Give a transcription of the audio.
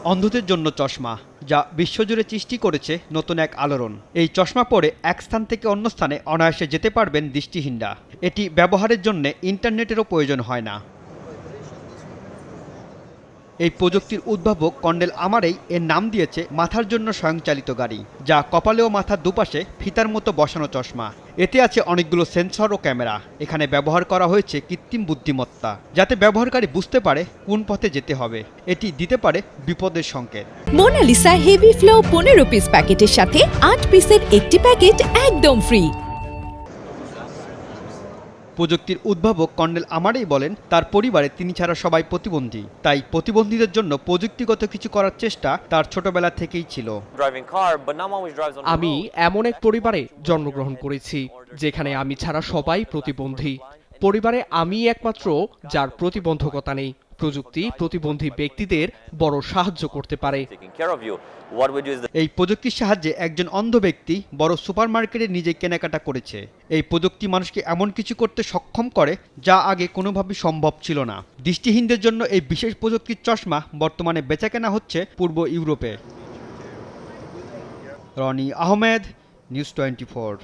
অন্ধদের জন্য চশমা, যা বিশ্বজুড়ে সৃষ্টি করেছে নতুন এক আলোড়ন। এই চশমা পরে এক স্থান থেকে অন্য স্থানে অনায়াসে যেতে পারবেন দৃষ্টিহীনরা। এটি ব্যবহারের জন্য ইন্টারনেটেরও প্রয়োজন হয় না। এই প্রযুক্তির উদ্ভাবক কর্নেল আমারেই এর নাম দিয়েছে মাথার জন্য স্বয়ংচালিত গাড়ি, যা কপালে ও মাথার দুপাশে ফিতার মতো বসানো চশমা। এতে আছে অনেকগুলো সেন্সর ও ক্যামেরা। এখানে ব্যবহার করা হয়েছে কৃত্রিম বুদ্ধিমত্তা, যাতে ব্যবহারকারী বুঝতে পারে কোন পথে যেতে হবে। এটি দিতে পারে বিপদের সংকেত। মোনালিসা হেভি ফ্লো 15 পিস প্যাকেটের সাথে 8 পিসের একটি প্যাকেট একদম ফ্রি। প্রযুক্তির উদ্ভাবক কর্নেল আমারেই বলেন, তার পরিবারে তিনি ছাড়া সবাই প্রতিবন্ধী, তাই প্রতিবন্ধীদের জন্য প্রযুক্তিগত কিছু করার চেষ্টা তার ছোটবেলা থেকেই ছিল। আমি এমন এক পরিবারে জন্মগ্রহণ করেছি যেখানে আমি ছাড়া সবাই প্রতিবন্ধী। পরিবারে আমি একমাত্র যার প্রতিবন্ধকতা নেই। প্রযুক্তি প্রতিবন্ধী ব্যক্তিদের বড় সাহায্য করতে পারে। এই প্রযুক্তির সাহায্যে একজন অন্ধ ব্যক্তি বড় সুপারমার্কেটে নিজে কেনাকাটা করেছে। এই প্রযুক্তি মানুষকে এমন কিছু করতে সক্ষম করে যা আগে কোনোভাবেই সম্ভব ছিল না। দৃষ্টিহীনদের জন্য এই বিশেষ প্রযুক্তির চশমা বর্তমানে বেচাকেনা হচ্ছে পূর্ব ইউরোপে। রনি আহমেদ, নিউজ 24।